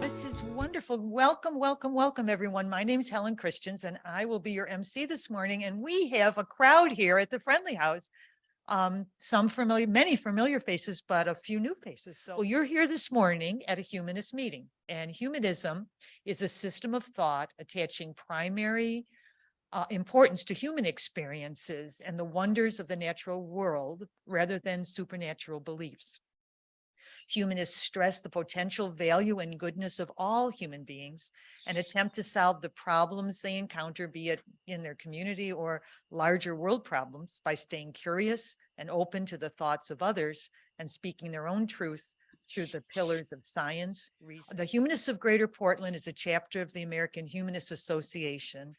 this is wonderful. Welcome, welcome, welcome, everyone. My name is Helen Christians, and I will be your MC this morning. And we have a crowd here at the Friendly House. Some familiar, many familiar faces, but a few new faces. So you're here this morning at a humanist meeting, and humanism is a system of thought attaching primary importance to human experiences and the wonders of the natural world rather than supernatural beliefs. Humanists stress the potential value and goodness of all human beings and attempt to solve the problems they encounter, be it in their community or larger world problems, by staying curious and open to the thoughts of others and speaking their own truth through the pillars of science, reason. The Humanists of Greater Portland is a chapter of the American Humanist Association.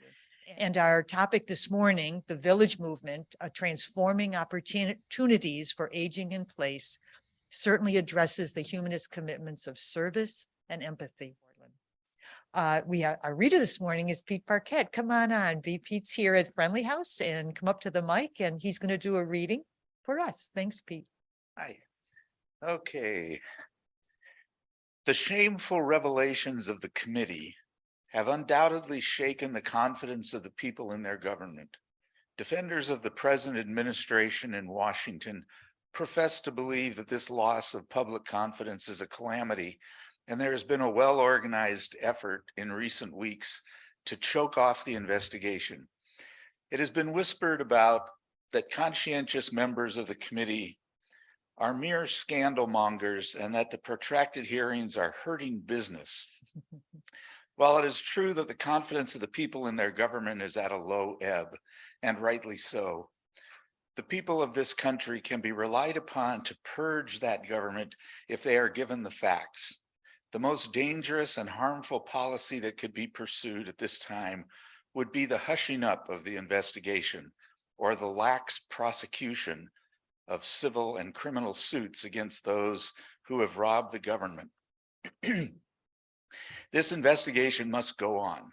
And our topic this morning, the Village Movement, transforming opportunities for aging in place, certainly addresses the humanist commitments of service and empathy. Our reader this morning is Pete Parquet. Come on. Pete's here at Friendly House, and come up to the mic, and he's going to do a reading for us. Thanks, Pete. Hi. Okay. The shameful revelations of the committee have undoubtedly shaken the confidence of the people in their government. Defenders of the present administration in Washington profess to believe that this loss of public confidence is a calamity, and there has been a well-organized effort in recent weeks to choke off the investigation. It has been whispered about that conscientious members of the committee are mere scandal mongers and that the protracted hearings are hurting business. While it is true that the confidence of the people in their government is at a low ebb, and rightly so, the people of this country can be relied upon to purge that government if they are given the facts. The most dangerous and harmful policy that could be pursued at this time would be the hushing up of the investigation or the lax prosecution of civil and criminal suits against those who have robbed the government. This investigation must go on.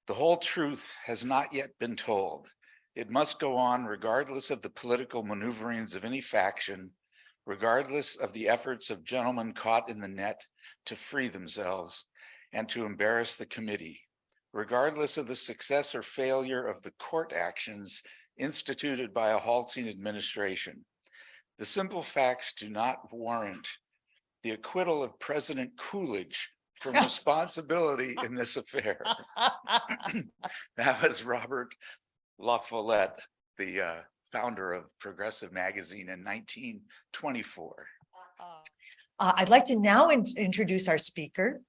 The whole truth has not yet been told. It must go on regardless of the political maneuverings of any faction, regardless of the efforts of gentlemen caught in the net to free themselves and to embarrass the committee, regardless of the success or failure of the court actions instituted by a halting administration. The simple facts do not warrant the acquittal of President Coolidge from responsibility in this affair. That was Robert La Follette, the founder of Progressive Magazine in 1924. I'd like to now introduce our speaker.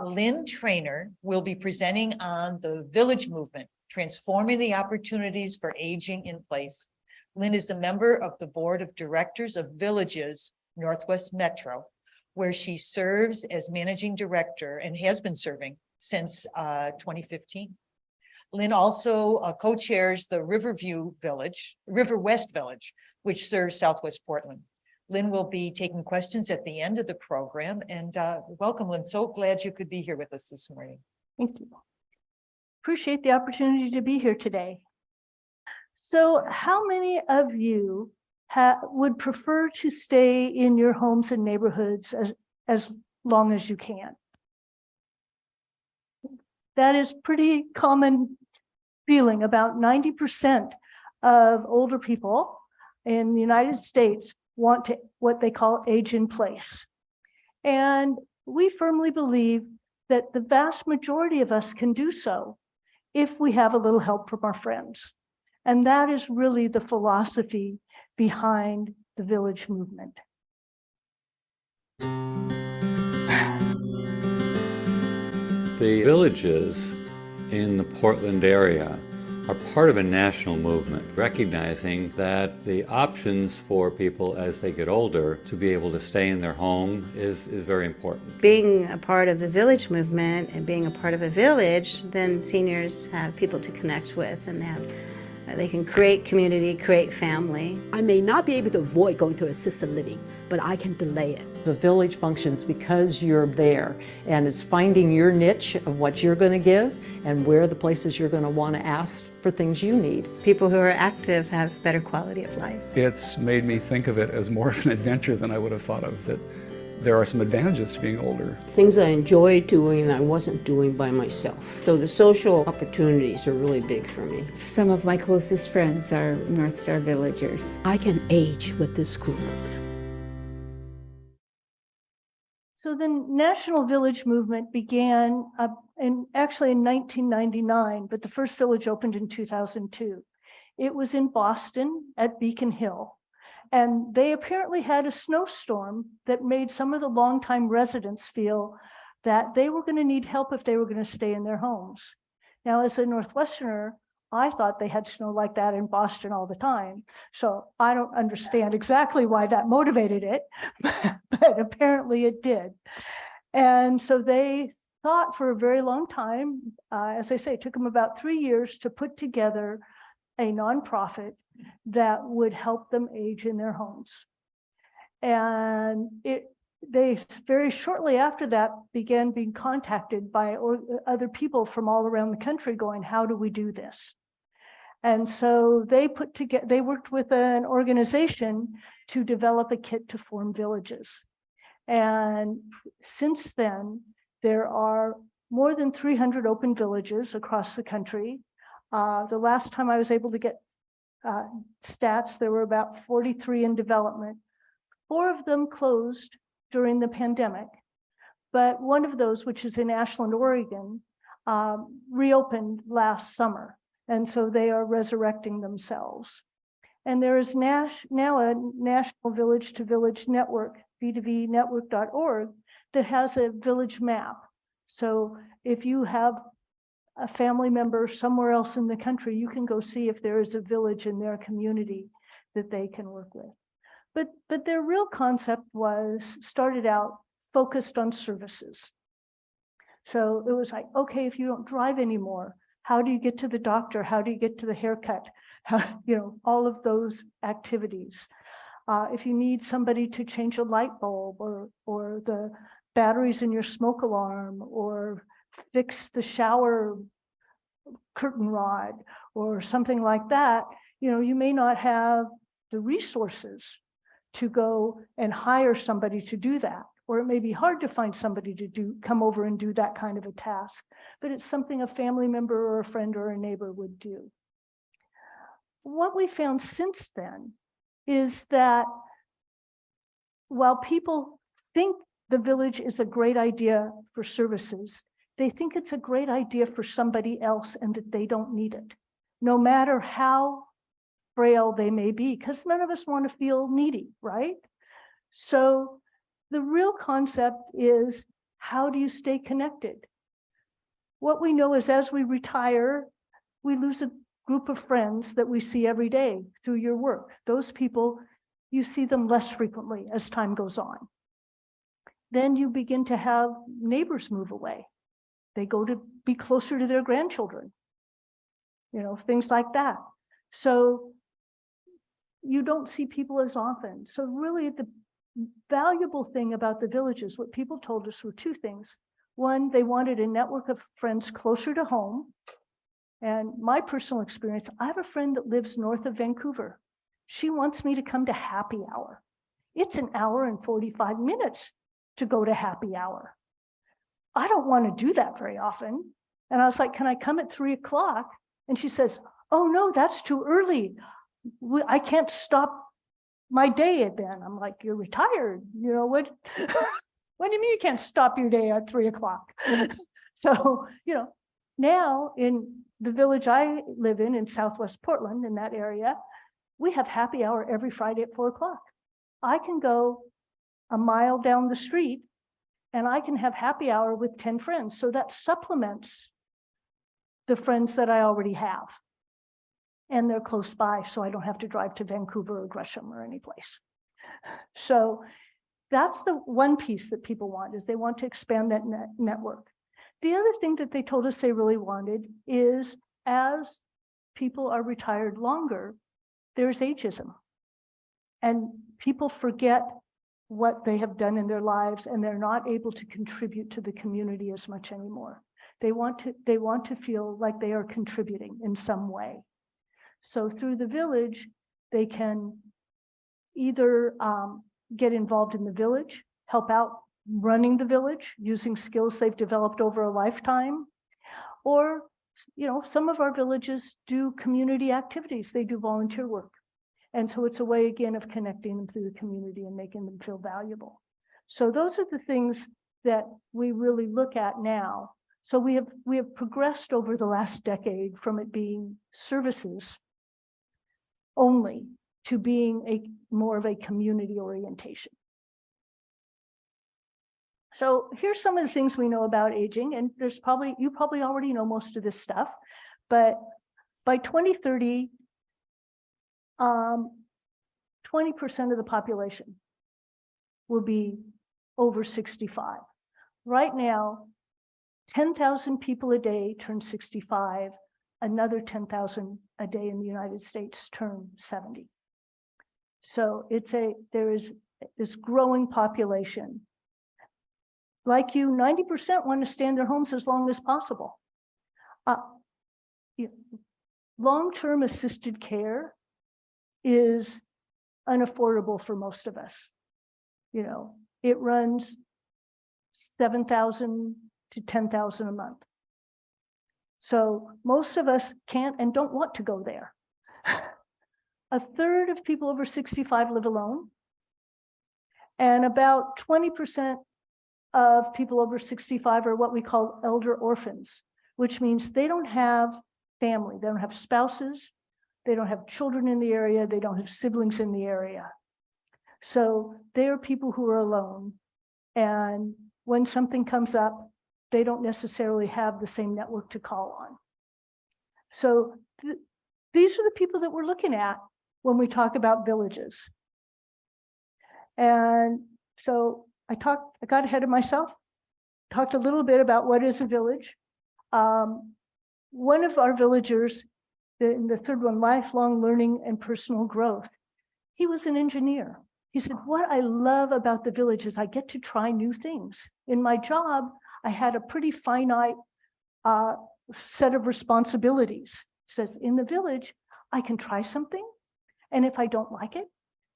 Lyn Trainer will be presenting on the Village Movement, transforming the opportunities for aging in place. Lyn is a member of the Board of Directors of Villages Northwest Metro, where she serves as managing director and has been serving since 2015. Lyn also co-chairs the River West Village, which serves Southwest Portland. Lyn will be taking questions at the end of the program, and welcome, Lyn. So glad you could be here with us this morning. Thank you. Appreciate the opportunity to be here today. So how many of you would prefer to stay in your homes and neighborhoods as long as you can? That is pretty common feeling. About 90% of older people in the United States want to what they call age in place. And we firmly believe that the vast majority of us can do so if we have a little help from our friends. And that is really the philosophy behind the Village Movement. The villages in the Portland area are part of a national movement, recognizing that the options for people as they get older to be able to stay in their home is very important. Being a part of the Village Movement and being a part of a village, then seniors have people to connect with, and they can create community, create family. I may not be able to avoid going to assisted living, but I can delay it. The village functions because you're there, and it's finding your niche of what you're going to give and where the places you're going to want to ask for things you need. People who are active have better quality of life. It's made me think of it as more of an adventure than I would have thought of, that there are some advantages to being older. Things I enjoy doing I wasn't doing by myself. So the social opportunities are really big for me. Some of my closest friends are North Star villagers. I can age with this group. So the National Village Movement began actually in 1999, but the first village opened in 2002. It was in Boston at Beacon Hill. And they apparently had a snowstorm that made some of the longtime residents feel that they were going to need help if they were going to stay in their homes. Now, as a Northwesterner, I thought they had snow like that in Boston all the time. So I don't understand exactly why that motivated it, but apparently it did. And so they thought for a very long time, as I say, it took them about 3 years to put together a nonprofit that would help them age in their homes. And they very shortly after that began being contacted by other people from all around the country going, how do we do this? And so they worked with an organization to develop a kit to form villages. And since then, there are more than 300 open villages across the country. The last time I was able to get stats, there were about 43 in development. 4 of them closed during the pandemic, but one of those, which is in Ashland, Oregon, reopened last summer. And so they are resurrecting themselves. And there is now a National Village to Village Network, v2vnetwork.org, that has a village map. So if you have a family member somewhere else in the country, you can go see if there is a village in their community that they can work with. But their real concept started out focused on services. So it was like, okay, if you don't drive anymore, how do you get to the doctor? How do you get to the haircut? All of those activities. If you need somebody to change a light bulb or the batteries in your smoke alarm or fix the shower curtain rod or something like that, you may not have the resources to go and hire somebody to do that, or it may be hard to find somebody to come over and do that kind of a task, but it's something a family member or a friend or a neighbor would do. What we found since then is that while people think the village is a great idea for services, they think it's a great idea for somebody else and that they don't need it, no matter how frail they may be, because none of us want to feel needy, right? So the real concept is, how do you stay connected? What we know is as we retire, we lose a group of friends that we see every day through your work. Those people, you see them less frequently as time goes on. Then you begin to have neighbors move away. They go to be closer to their grandchildren, things like that. So you don't see people as often. So really the valuable thing about the villages, what people told us were 2 things. One, they wanted a network of friends closer to home. And my personal experience, I have a friend that lives north of Vancouver. She wants me to come to happy hour. It's an hour and 45 minutes to go to happy hour. I don't want to do that very often. And I was like, can I come at 3 o'clock? And she says, oh no, that's too early. I can't stop my day at then. I'm like, you're retired. What? What do you mean you can't stop your day at 3 o'clock? So, now in the village I live in Southwest Portland, in that area, we have happy hour every Friday at 4 o'clock. I can go a mile down the street and I can have happy hour with 10 friends. So that supplements the friends that I already have. And they're close by, so I don't have to drive to Vancouver or Gresham or any place. So that's the one piece that people want, is they want to expand that network. The other thing that they told us they really wanted is, as people are retired longer, there's ageism. And people forget what they have done in their lives, and they're not able to contribute to the community as much anymore. They want to feel like they are contributing in some way. So through the village, they can either get involved in the village, help out running the village using skills they've developed over a lifetime. Or, some of our villages do community activities. They do volunteer work. And so it's a way, again, of connecting them to the community and making them feel valuable. So those are the things that we really look at now. So we have progressed over the last decade from it being services only to being more of a community orientation. So here's some of the things we know about aging, and you probably already know most of this stuff, but by 2030, 20% of the population will be over 65. Right now, 10,000 people a day turn 65, another 10,000 a day in the United States turn 70. So there is this growing population. Like you, 90% want to stay in their homes as long as possible. Long-term assisted care is unaffordable for most of us. It runs $7,000 to $10,000 a month. So most of us can't and don't want to go there. A third of people over 65 live alone, and about 20% of people over 65 are what we call elder orphans, which means they don't have family, they don't have spouses, they don't have children in the area, they don't have siblings in the area. So they are people who are alone, and when something comes up, they don't necessarily have the same network to call on. So these are the people that we're looking at when we talk about villages. And so I got ahead of myself, talked a little bit about what is a village. One of our villagers, in the third one, lifelong learning and personal growth, he was an engineer. He said, what I love about the village is I get to try new things. In my job, I had a pretty finite set of responsibilities. He says, in the village, I can try something, and if I don't like it,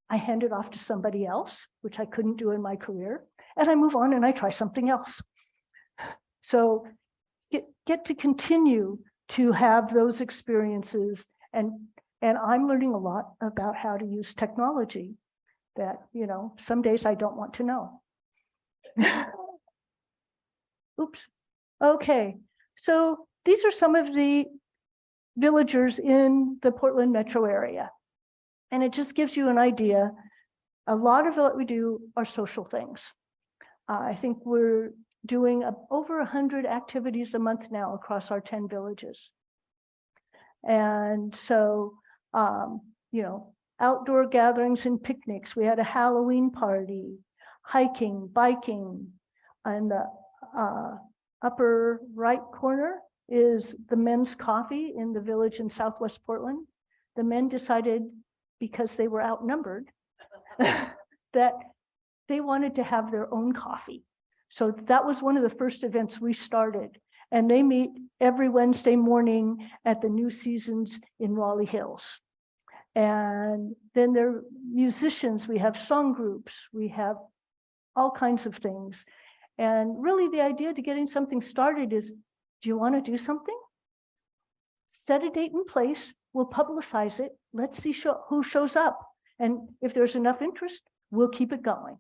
I hand it off to somebody else, which I couldn't do in my career, and I move on and I try something else. So get to continue to have those experiences, and I'm learning a lot about how to use technology that, some days I don't want to know. Oops. Okay, so these are some of the villagers in the Portland metro area. And it just gives you an idea. A lot of what we do are social things. I think we're doing over 100 activities a month now across our 10 villages. And so, outdoor gatherings and picnics. We had a Halloween party, hiking, biking. And the upper right corner is the men's coffee in the village in Southwest Portland. The men decided, because they were outnumbered, that they wanted to have their own coffee. So that was one of the first events we started. And they meet every Wednesday morning at the New Seasons in Raleigh Hills. And then there are musicians, we have song groups, we have all kinds of things. And really the idea to getting something started is, do you want to do something? Set a date and place, we'll publicize it, let's see who shows up. And if there's enough interest, we'll keep it going.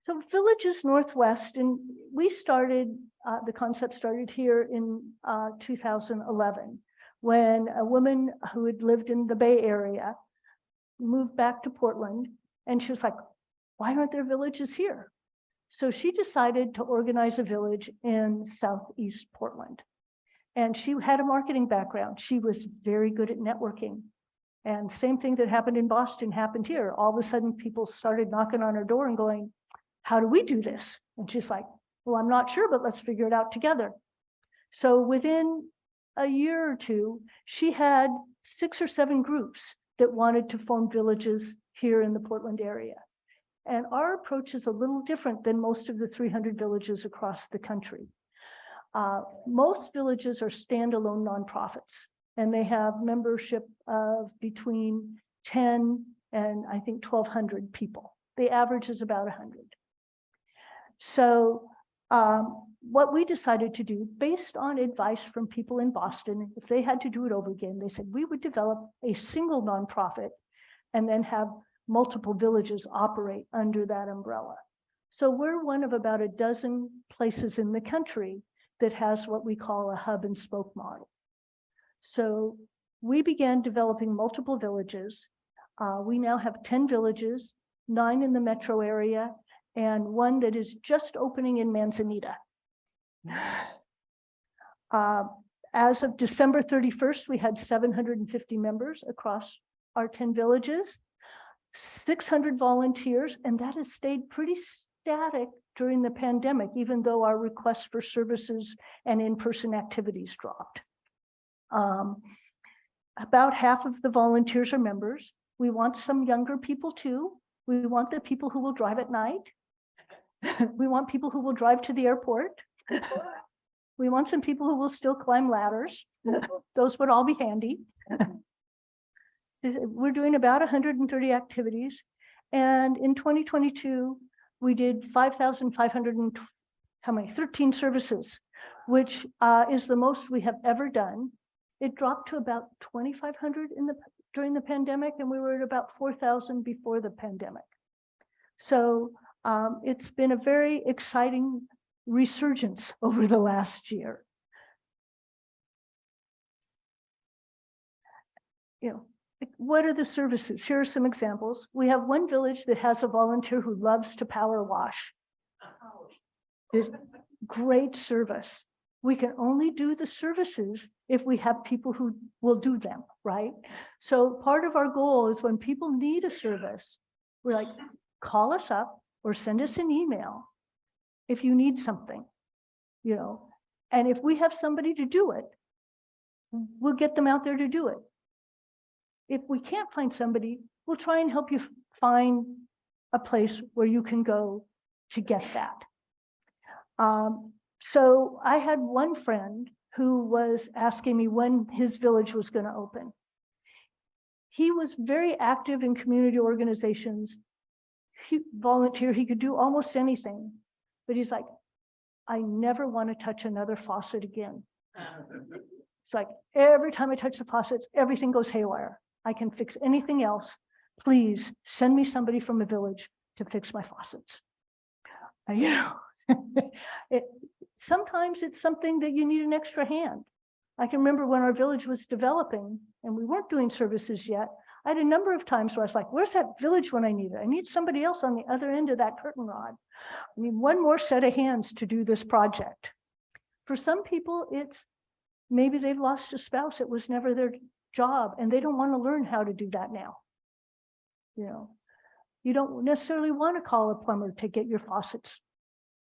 So Villages Northwest, and we started, the concept started here in 2011, when a woman who had lived in the Bay Area moved back to Portland, and she was like, why aren't there villages here? So she decided to organize a village in Southeast Portland. And she had a marketing background. She was very good at networking. And same thing that happened in Boston happened here. All of a sudden, people started knocking on her door and going, how do we do this? And she's like, well, I'm not sure, but let's figure it out together. So within a year or two, she had 6 or 7 groups that wanted to form villages here in the Portland area. And our approach is a little different than most of the 300 villages across the country. Most villages are standalone nonprofits, and they have membership of between 10 and I think 1,200 people. The average is about 100. So what we decided to do, based on advice from people in Boston, if they had to do it over again, they said we would develop a single nonprofit and then have multiple villages operate under that umbrella. So we're one of about a dozen places in the country that has what we call a hub and spoke model. So we began developing multiple villages. We now have 10 villages, 9 in the metro area, and 1 that is just opening in Manzanita. As of December 31st, we had 750 members across our 10 villages, 600 volunteers, and that has stayed pretty static during the pandemic, even though our requests for services and in-person activities dropped. About half of the volunteers are members. We want some younger people too. We want the people who will drive at night. We want people who will drive to the airport. We want some people who will still climb ladders. Those would all be handy. We're doing about 130 activities. And in 2022, we did 5,513 services, which is the most we have ever done. It dropped to about 2,500 during the pandemic, and we were at about 4,000 before the pandemic. So it's been a very exciting resurgence over the last year. You know, what are the services? Here are some examples. We have one village that has a volunteer who loves to power wash. It's great service. We can only do the services if we have people who will do them, right? So part of our goal is when people need a service, we're like, call us up or send us an email if you need something, you know, and if we have somebody to do it, we'll get them out there to do it. If we can't find somebody, we'll try and help you find a place where you can go to get that. So I had one friend who was asking me when his village was going to open. He was very active in community organizations. He volunteered, he could do almost anything, but he's like, I never want to touch another faucet again. It's like every time I touch the faucets, everything goes haywire. I can fix anything else. Please send me somebody from a village to fix my faucets. You know, sometimes it's something that you need an extra hand. I can remember when our village was developing and we weren't doing services yet, I had a number of times where I was like, where's that village when I need it? I need somebody else on the other end of that curtain rod. I need one more set of hands to do this project. For some people, it's maybe they've lost a spouse. It was never their job and they don't want to learn how to do that now. You know, you don't necessarily want to call a plumber to get your faucets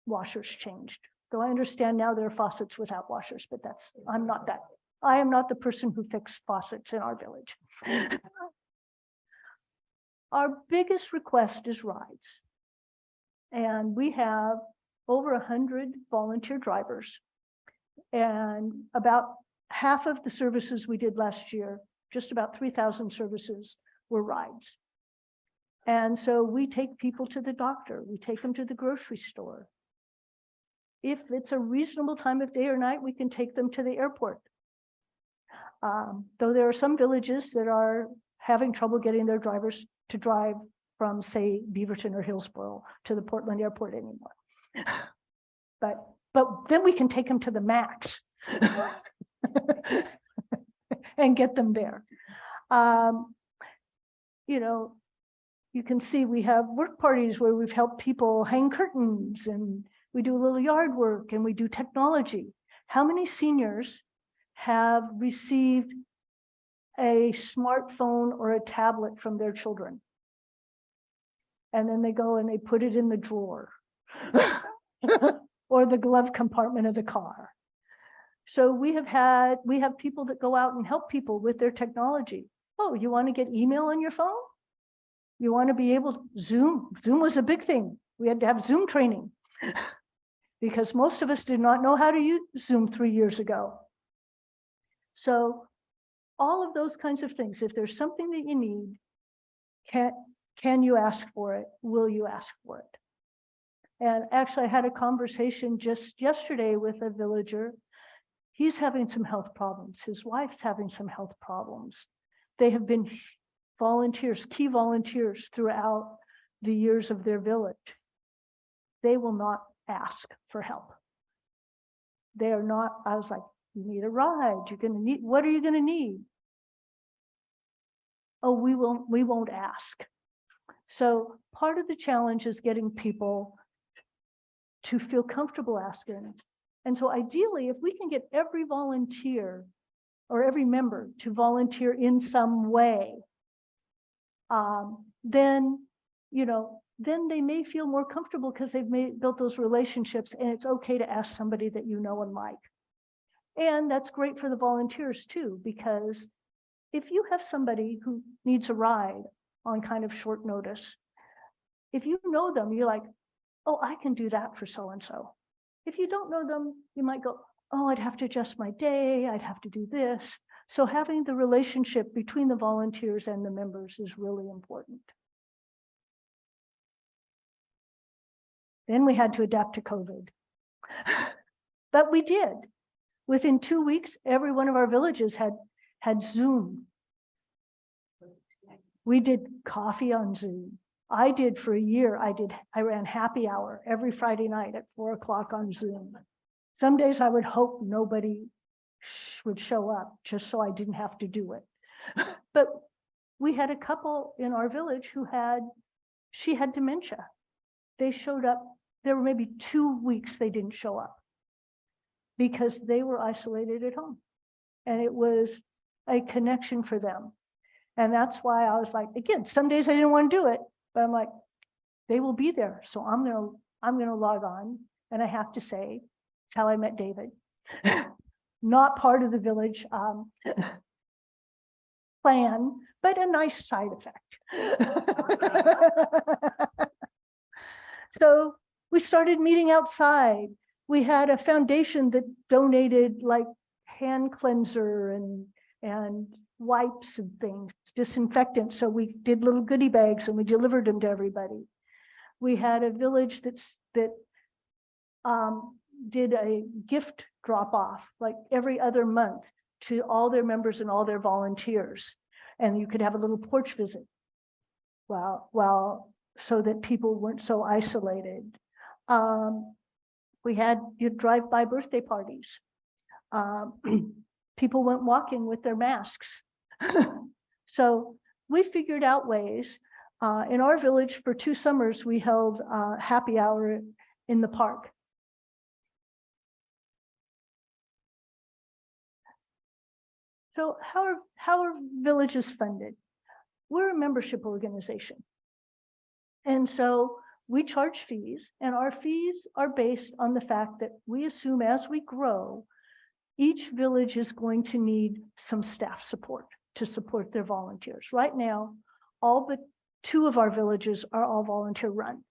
washers changed. Though I understand now there are faucets without washers, but I'm not that. I am not the person who fixed faucets in our village. Our biggest request is rides. And we have over 100 volunteer drivers. And about half of the services we did last year, just about 3,000 services, were rides. And so we take people to the doctor, we take them to the grocery store. If it's a reasonable time of day or night, we can take them to the airport. Though there are some villages that are having trouble getting their drivers to drive from, say, Beaverton or Hillsborough to the Portland airport anymore. But then we can take them to the max and get them there. You know, you can see we have work parties where we've helped people hang curtains, and we do a little yard work, and we do technology. How many seniors have received a smartphone or a tablet from their children? And then they go and they put it in the drawer or the glove compartment of the car. So we have people that go out and help people with their technology. Oh, you want to get email on your phone? You want to be able to Zoom? Zoom was a big thing. We had to have Zoom training because most of us did not know how to use Zoom 3 years ago. So all of those kinds of things, if there's something that you need, can you ask for it? Will you ask for it? And actually, I had a conversation just yesterday with a villager. He's having some health problems. His wife's having some health problems. They have been volunteers, key volunteers throughout the years of their village. They will not ask for help. They are not, I was like, you need a ride. You're going to need, what are you going to need? Oh, we won't ask. So part of the challenge is getting people to feel comfortable asking. And so ideally, if we can get every volunteer or every member to volunteer in some way, then, then they may feel more comfortable because they've built those relationships, and it's okay to ask somebody that you know and like. And that's great for the volunteers too, because if you have somebody who needs a ride on kind of short notice, if you know them, you're like, oh, I can do that for so-and-so. If you don't know them, you might go, oh, I'd have to adjust my day. I'd have to do this. So having the relationship between the volunteers and the members is really important. Then we had to adapt to COVID. But we did. Within 2 weeks, every one of our villages had Zoom. We did coffee on Zoom. I did for a year. I ran happy hour every Friday night at 4 o'clock on Zoom. Some days I would hope nobody would show up just so I didn't have to do it. But we had a couple in our village she had dementia. They showed up. There were maybe 2 weeks they didn't show up because they were isolated at home. And it was a connection for them. And that's why I was like, again, some days I didn't want to do it, but I'm like, they will be there. So I'm gonna log on. And I have to say, it's how I met David. Not part of the village plan, but a nice side effect. So we started meeting outside. We had a foundation that donated like hand cleanser and wipes and things, disinfectant. So we did little goodie bags and we delivered them to everybody. We had a village that did a gift drop off like every other month to all their members and all their volunteers. And you could have a little porch visit. Well, so that people weren't so isolated. We had drive-by birthday parties. People went walking with their masks. So we figured out ways. In our village for 2 summers, we held happy hour in the park. So how are villages funded? We're a membership organization. And so we charge fees, and our fees are based on the fact that we assume as we grow, each village is going to need some staff support to support their volunteers. Right now, all but 2 of our villages are all volunteer run.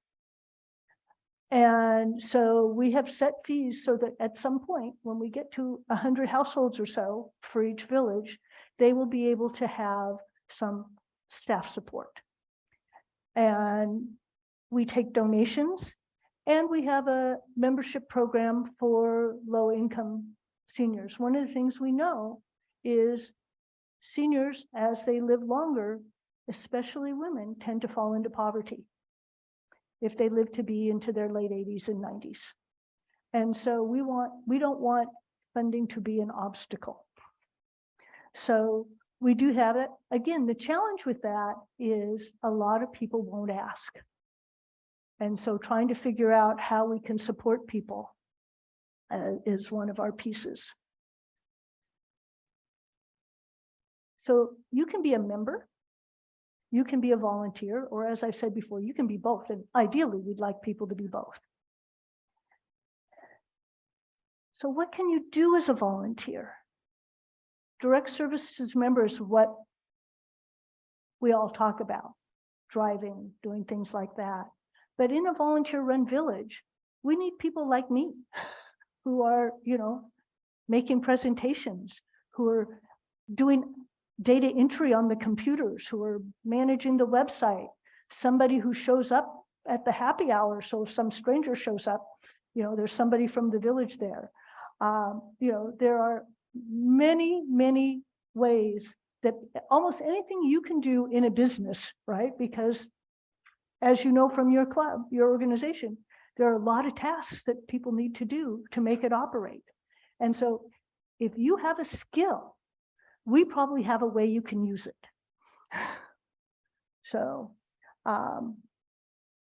And so we have set fees so that at some point, when we get to 100 households or so for each village, they will be able to have some staff support. And we take donations, and we have a membership program for low-income seniors. One of the things we know is seniors, as they live longer, especially women, tend to fall into poverty if they live to be into their late 80s and 90s. And so we don't want funding to be an obstacle. So we do have it. Again, the challenge with that is a lot of people won't ask. And so trying to figure out how we can support people is one of our pieces. So you can be a member, you can be a volunteer, or as I've said before, you can be both. And ideally, we'd like people to be both. So what can you do as a volunteer? Direct services members, what we all talk about, driving, doing things like that. But in a volunteer-run village, we need people like me who are, making presentations, who are doing data entry on the computers, who are managing the website, somebody who shows up at the happy hour. So if some stranger shows up, there's somebody from the village there. There are many, many ways that almost anything you can do in a business, right? Because as you know from your club, your organization, there are a lot of tasks that people need to do to make it operate. And so if you have a skill, we probably have a way you can use it. So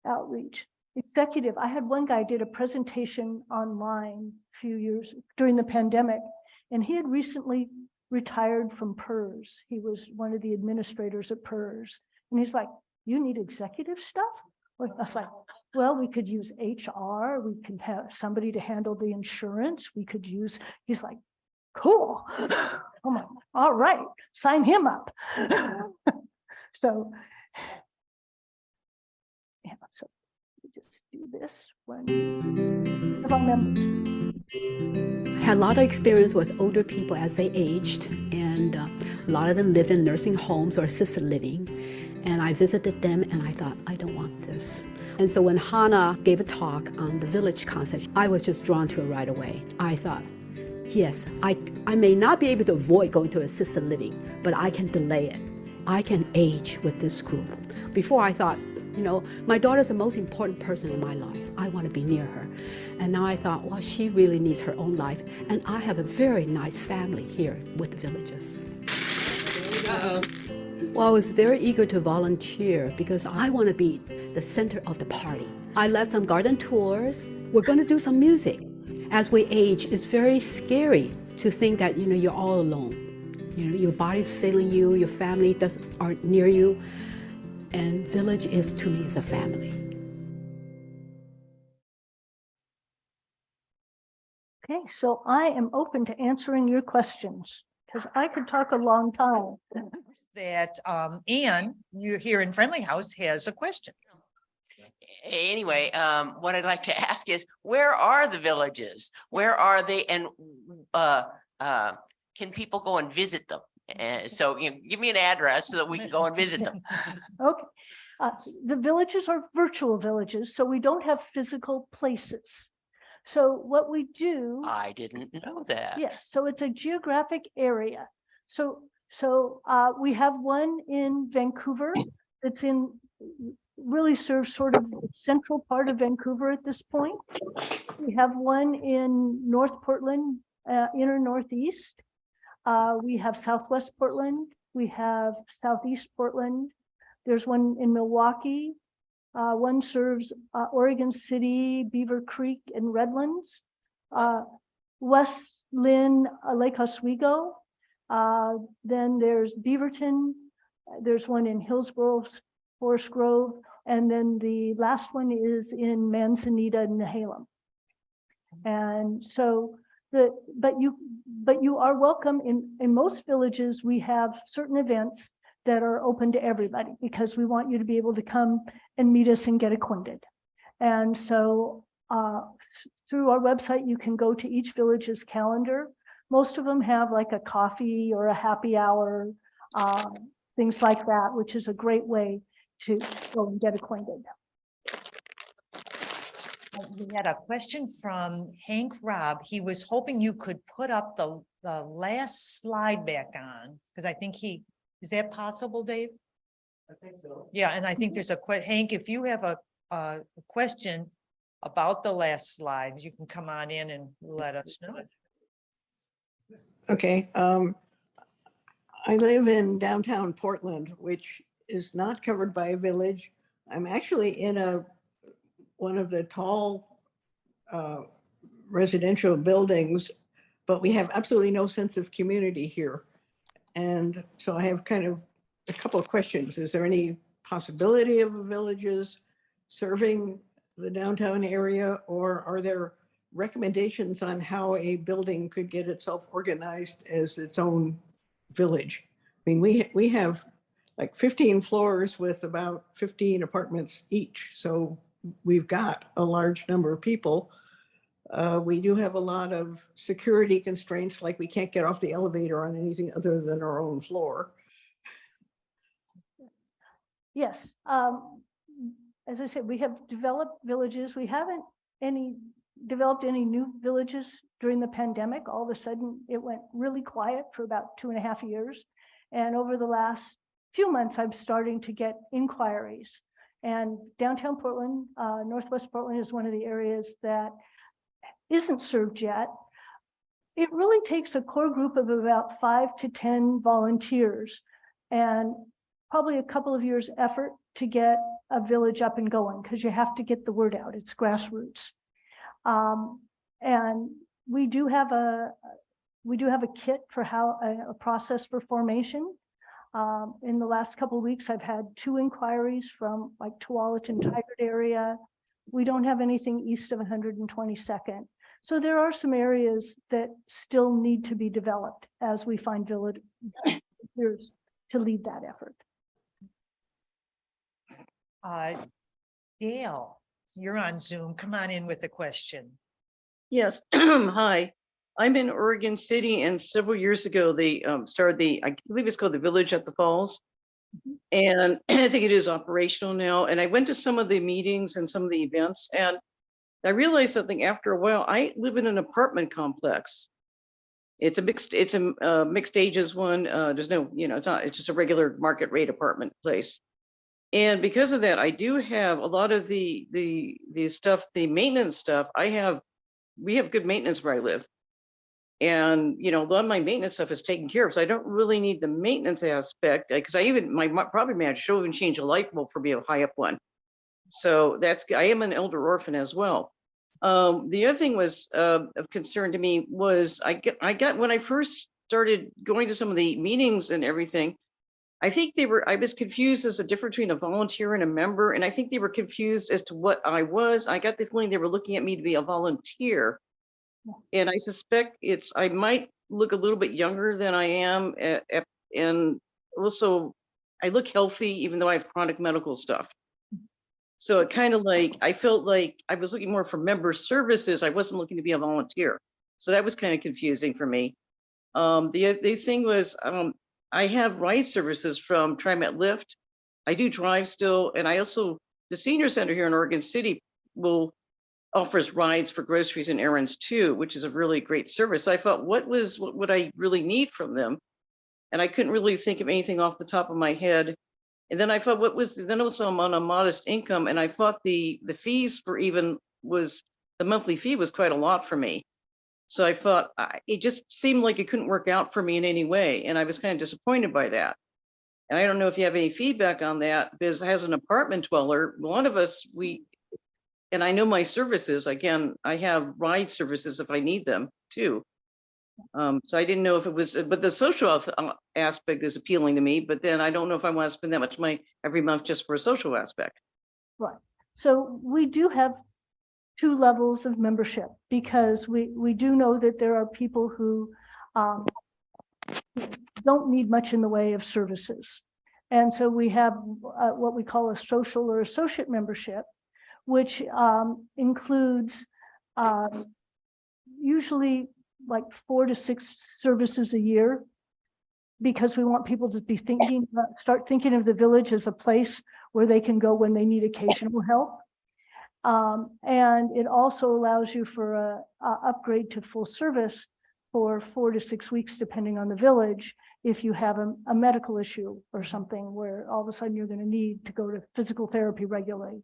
outreach. Executive, I had one guy did a presentation online a few years during the pandemic, and he had recently retired from PERS. He was one of the administrators at PERS. And he's like, you need executive stuff? I was like, well, we could use HR. We can have somebody to handle the insurance. We could use, he's like, cool. I'm like, all right, sign him up. So, yeah, so we just do this when of our members. Had a lot of experience with older people as they aged, and a lot of them lived in nursing homes or assisted living. And I visited them and I thought, I don't want this. And so when Hannah gave a talk on the village concept, I was just drawn to it right away. I thought, yes, I may not be able to avoid going to assisted living, but I can delay it. I can age with this group. Before I thought, my daughter's the most important person in my life. I want to be near her. And now I thought, well, she really needs her own life. And I have a very nice family here with the villages. Well, I was very eager to volunteer because I want to be the center of the party. I led some garden tours. We're going to do some music. As we age, it's very scary to think that, you're all alone. Your body's failing you, your family aren't near you. And village is, to me, is a family. Okay, so I am open to answering your questions because I could talk a long time. That Anne, you here in Friendly House, has a question. Anyway, what I'd like to ask is, where are the villages? Where are they? And can people go and visit them? So give me an address so that we can go and visit them. Okay. The villages are virtual villages, so we don't have physical places. So what we do. I didn't know that. Yes, so it's a geographic area. So we have one in Vancouver that's really serves sort of the central part of Vancouver at this point. We have one in North Portland, inner Northeast. We have Southwest Portland. We have Southeast Portland. There's one in Milwaukee. One serves Oregon City, Beaver Creek, and Redlands. West Lynn, Lake Oswego. Then there's Beaverton. There's one in Hillsborough, Forest Grove. And then the last one is in Manzanita and Nehalem. And so, but you are welcome. In most villages, we have certain events that are open to everybody because we want you to be able to come and meet us and get acquainted. And so through our website, you can go to each village's calendar. Most of them have like a coffee or a happy hour, things like that, which is a great way to go and get acquainted. We had a question from Hank Robb. He was hoping you could put up the last slide back on, because I think is that possible, Dave? I think so. Yeah, and I think there's Hank, if you have a question about the last slide, you can come on in and let us know. Okay. I live in downtown Portland, which is not covered by a village. I'm actually in one of the tall residential buildings, but we have absolutely no sense of community here. And so I have kind of a couple of questions. Is there any possibility of villages serving the downtown area, or are there recommendations on how a building could get itself organized as its own village? I mean, we have like 15 floors with about 15 apartments each. So we've got a large number of people. We do have a lot of security constraints, like we can't get off the elevator on anything other than our own floor. Yes. As I said, we have developed villages. We haven't developed any new villages during the pandemic. All of a sudden, it went really quiet for about 2.5 years. And over the last few months, I'm starting to get inquiries. And downtown Portland, Northwest Portland is one of the areas that isn't served yet. It really takes a core group of about 5 to 10 volunteers and probably a couple of years effort to get a village up and going, because you have to get the word out. It's grassroots. And we do have a kit for how a process for formation. In the last couple of weeks, I've had 2 inquiries from like Tualatin Tigard area. We don't have anything east of 122nd. So there are some areas that still need to be developed as we find volunteers to lead that effort. Gail, you're on Zoom. Come on in with a question. Yes. Hi. I'm in Oregon City, and several years ago they started I believe it's called the Village at the Falls, and I think it is operational now. And I went to some of the meetings and some of the events, and I realized something after a while. I live in an apartment complex. It's a mixed ages one. There's no, it's just a regular market rate apartment place. And because of that, I do have a lot of the stuff, the maintenance stuff. We have good maintenance where I live. And, a lot of my maintenance stuff is taken care of. So I don't really need the maintenance aspect, because my property manager should even change a light bulb for me, a high up one. So I am an elder orphan as well. The other thing was of concern to me was I got when I first started going to some of the meetings and everything, I was confused as a difference between a volunteer and a member. And I think they were confused as to what I was. I got the feeling they were looking at me to be a volunteer. And I suspect I might look a little bit younger than I am. And also I look healthy, even though I have chronic medical stuff. So it kind of I felt like I was looking more for member services. I wasn't looking to be a volunteer. So that was kind of confusing for me. The thing was, I have ride services from TriMet Lyft. I do drive still. And the senior center here in Oregon City offers rides for groceries and errands too, which is a really great service. So I thought, what would I really need from them? And I couldn't really think of anything off the top of my head. And then I thought, then also I'm on a modest income. And I thought the fees the monthly fee was quite a lot for me. So I thought it just seemed like it couldn't work out for me in any way. And I was kind of disappointed by that. And I don't know if you have any feedback on that, because as an apartment dweller, a lot of us, and I know my services, again, I have ride services if I need them too. So I didn't know if it was, but the social aspect is appealing to me, but then I don't know if I want to spend that much money every month just for a social aspect. Right. So we do have 2 levels of membership, because we do know that there are people who don't need much in the way of services. And so we have what we call a social or associate membership, which includes usually like 4 to 6 services a year, because we want people to be start thinking of the village as a place where they can go when they need occasional help. And it also allows you for a upgrade to full service for 4 to 6 weeks, depending on the village, if you have a medical issue or something where all of a sudden you're going to need to go to physical therapy regularly.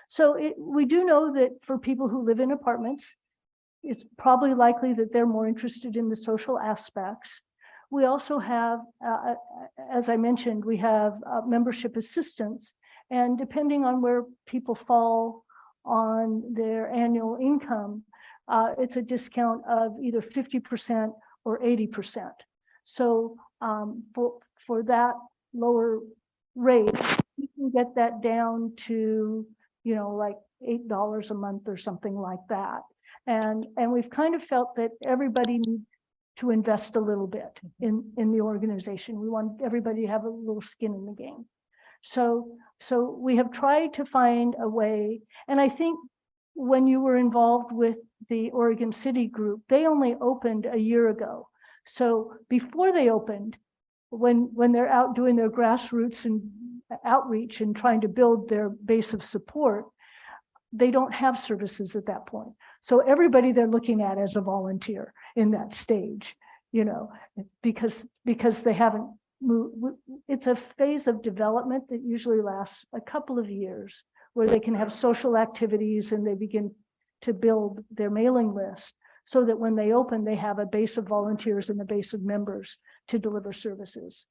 So we do know that for people who live in apartments, it's probably likely that they're more interested in the social aspects. We also have, as I mentioned, we have membership assistance, and depending on where people fall on their annual income, it's a discount of either 50% or 80%. So for that lower rate, you can get that down to, like $8 a month or something like that. And we've kind of felt that everybody needs to invest a little bit in the organization. We want everybody to have a little skin in the game. So we have tried to find a way, and I think when you were involved with the Oregon City group, they only opened a year ago. So before they opened, when they're out doing their grassroots and outreach and trying to build their base of support, they don't have services at that point. So everybody they're looking at as a volunteer in that stage, you know, because they haven't moved. It's a phase of development that usually lasts a couple of years, where they can have social activities and they begin to build their mailing list, so that when they open, they have a base of volunteers and a base of members to deliver services.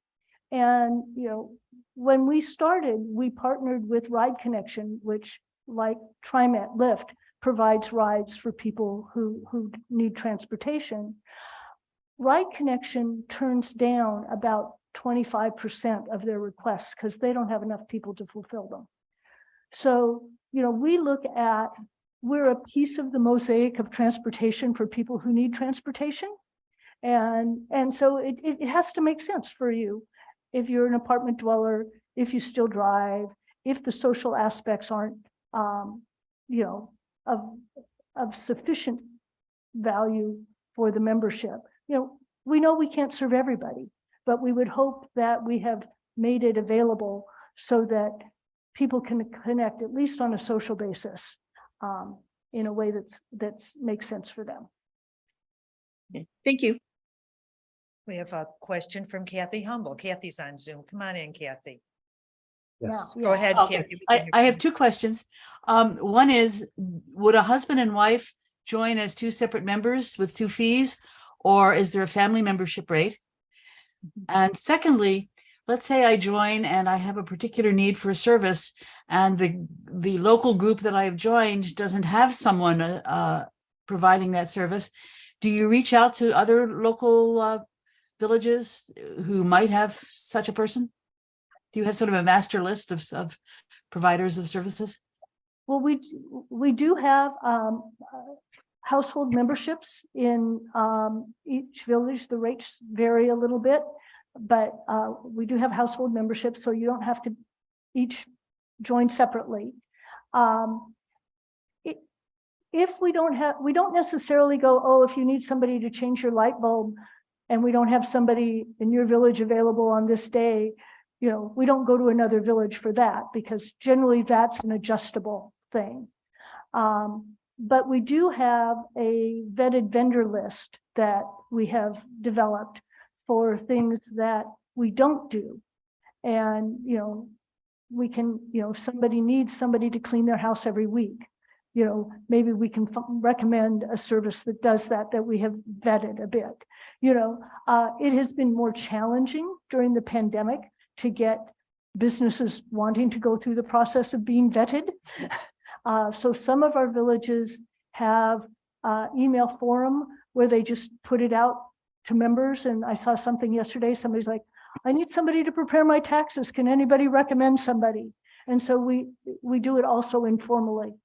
And, you know, when we started, we partnered with Ride Connection, which, like TriMet Lyft, provides rides for people who need transportation. Ride Connection turns down about 25% of their requests because they don't have enough people to fulfill them. So, you know, we look at, we're a piece of the mosaic of transportation for people who need transportation. And so it has to make sense for you. If you're an apartment dweller, if you still drive, if the social aspects aren't, you know, of sufficient value for the membership. You know we can't serve everybody, but we would hope that we have made it available so that people can connect, at least on a social basis, in a way that's makes sense for them. Okay. Thank you. We have a question from Kathy Humble. Kathy's on Zoom. Come on in, Kathy. Yes. Go ahead, Okay. Kathy. I have two questions. One is, would a husband and wife join as two separate members with two fees, or is there a family membership rate? And secondly, let's say I join and I have a particular need for a service, and the local group that I've joined doesn't have someone providing that service. Do you reach out to other local villages who might have such a person? Do you have sort of a master list of providers of services? Well, we do have household memberships in each village. The rates vary a little bit, but we do have household memberships, so you don't have to each join separately. If we don't necessarily go, oh, if you need somebody to change your light bulb and we don't have somebody in your village available on this day, you know, we don't go to another village for that, because generally that's an adjustable thing. But we do have a vetted vendor list that we have developed for things that we don't do. And, you know, we can, you know, if somebody needs somebody to clean their house every week, you know, maybe we can recommend a service that does that we have vetted a bit. You know, it has been more challenging during the pandemic to get businesses wanting to go through the process of being vetted. So some of our villages have email forum where they just put it out to members. And I saw something yesterday, somebody's like, I need somebody to prepare my taxes. Can anybody recommend somebody? And so we do it also informally.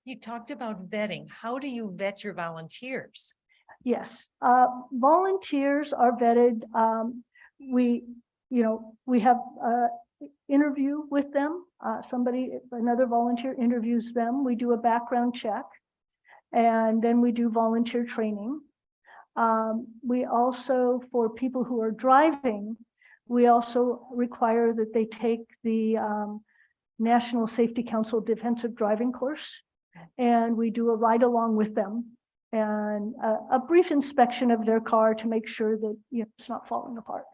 You talked about vetting. How do you vet your volunteers? Yes, volunteers are vetted. We have interview with them. Another volunteer interviews them. We do a background check, and then we do volunteer training. We also, for people who are driving, we also require that they take the National Safety Council Defensive Driving course, and we do a ride along with them and a brief inspection of their car to make sure that it's not falling apart.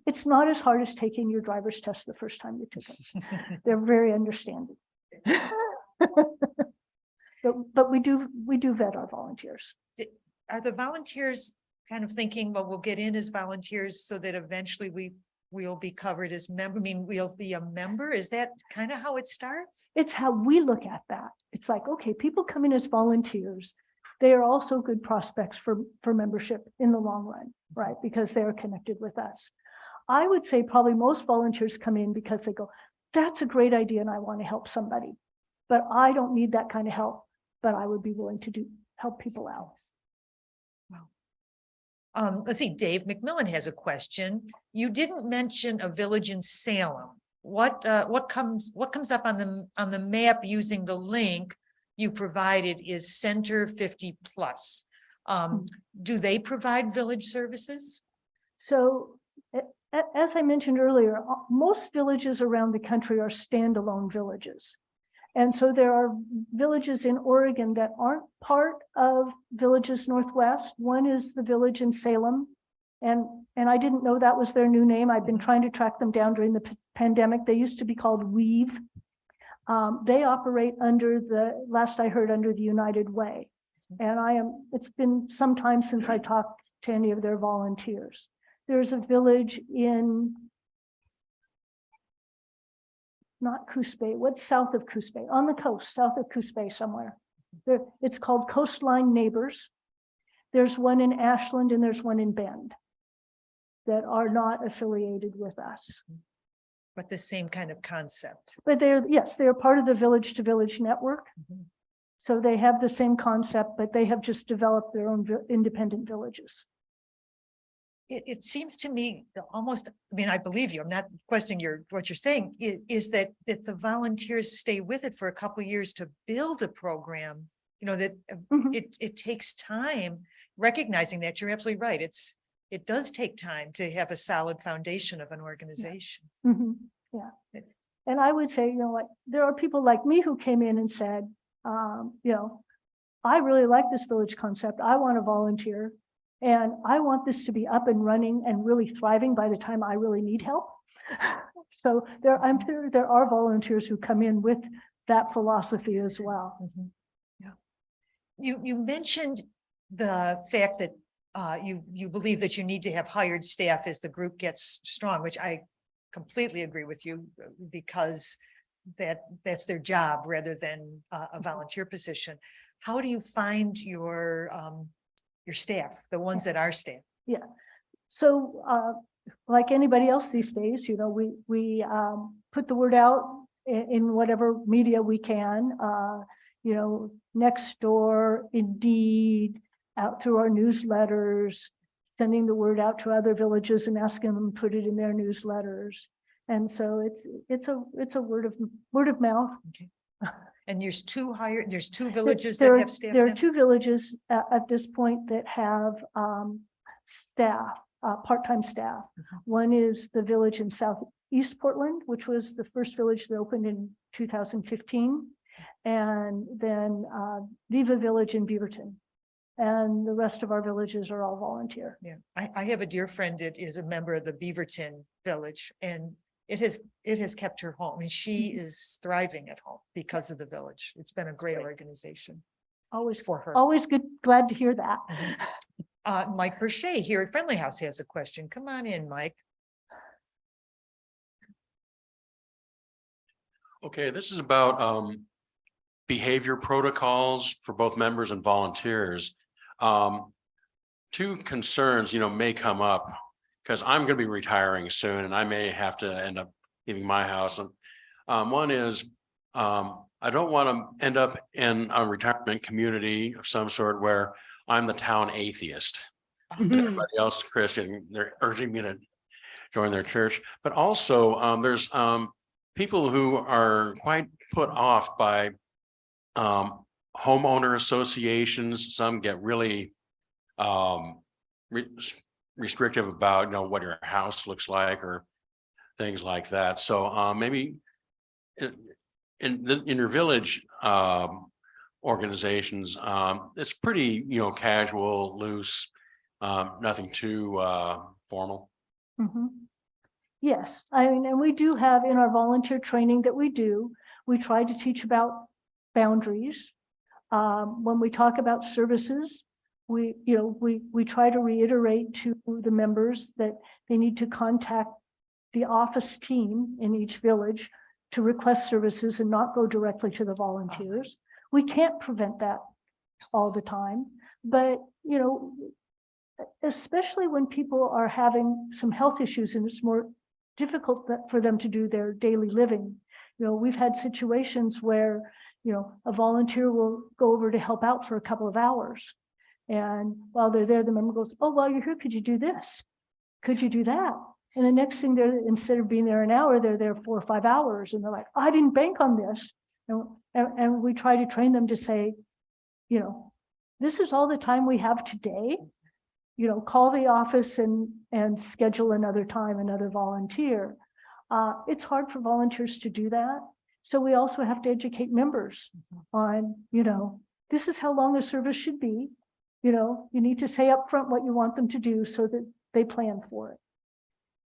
It's not as hard as taking your driver's test the first time you took it. They're very understanding. But we do vet our volunteers. Are the volunteers kind of thinking, well, we'll get in as volunteers so that eventually we'll be covered as member? I mean, we'll be a member. Is that kind of how it starts? It's how we look at that. It's like, okay, people come in as volunteers. They are also good prospects for membership in the long run, right? Because they are connected with us. I would say probably most volunteers come in because they go, that's a great idea and I want to help somebody, but I don't need that kind of help, but I would be willing to help people out. Wow. Let's see, Dave McMillan has a question. You didn't mention a village in Salem. What comes up on the map using the link you provided is Center 50 Plus. Do they provide village services? So as I mentioned earlier, most villages around the country are standalone villages. And so there are villages in Oregon that aren't part of Villages Northwest. One is the village in Salem. And I didn't know that was their new name. I've been trying to track them down during the pandemic. They used to be called Weave. They operate under the, last I heard, under the United Way. And it's been some time since I talked to any of their volunteers. There's a village in, not Coos Bay, what's south of Coos Bay? On the coast, south of Coos Bay somewhere. It's called Coastline Neighbors. There's one in Ashland and there's one in Bend that are not affiliated with us. But the same kind of concept. But they're part of the Village to Village network. So they have the same concept, but they have just developed their own independent villages. It seems to me almost, I mean, I believe you, I'm not questioning what you're saying, is that the volunteers stay with it for a couple of years to build a program, you know, that it takes time, recognizing that you're absolutely right. It does take time to have a solid foundation of an organization. Yeah. And I would say, you know, like there are people like me who came in and said, you know, I really like this village concept. I want to volunteer. And I want this to be up and running and really thriving by the time I really need help. So there are volunteers who come in with that philosophy as well. Yeah. You mentioned the fact that you believe that you need to have hired staff as the group gets strong, which I completely agree with you, because that's their job rather than a volunteer position. How do you find your staff, the ones that are staff? Yeah. So like anybody else these days, you know, we put the word out in whatever media we can, you know, Nextdoor, Indeed, out through our newsletters, sending the word out to other villages and asking them to put it in their newsletters. And so it's a word of mouth. Okay. And there's two villages there that have staff. There now? are two villages at this point that have staff, part-time staff. One is the village in Southeast Portland, which was the first village that opened in 2015. And then Viva Village in Beaverton. And the rest of our villages are all volunteer. Yeah, I have a dear friend that is a member of the Beaverton village, and it has kept her home, and she is thriving at home because of the village. It's been a great organization. Always for her. Always glad to hear that. Mike Berchet here at Friendly House has a question. Come on in, Mike. Okay, this is about behavior protocols for both members and volunteers. Two concerns, may come up because I'm going to be retiring soon and I may have to end up leaving my house. And one is I don't want to end up in a retirement community of some sort where I'm the town atheist. And everybody else is Christian. They're urging me to join their church. But also there's people who are quite put off by homeowner associations. Some get really restrictive about what your house looks like or things like that. So maybe in your village organizations, it's pretty casual, loose, nothing too formal. Yes, I mean, and we do have in our volunteer training that we do, we try to teach about boundaries. When we talk about services, we try to reiterate to the members that they need to contact the office team in each village to request services and not go directly to the volunteers. We can't prevent that all the time, but especially when people are having some health issues and it's more difficult for them to do their daily living. We've had situations where a volunteer will go over to help out for a couple of hours. And while they're there, the member goes, "Oh, while you're here, could you do this? Could you do that?" And the next thing instead of being there an hour, they're there 4 or 5 hours. And they're like, "I didn't bank on this." And we try to train them to say, this is all the time we have today. call the office and schedule another time, another volunteer. It's hard for volunteers to do that. So we also have to educate members on, this is how long a service should be. You need to say up front what you want them to do so that they plan for it.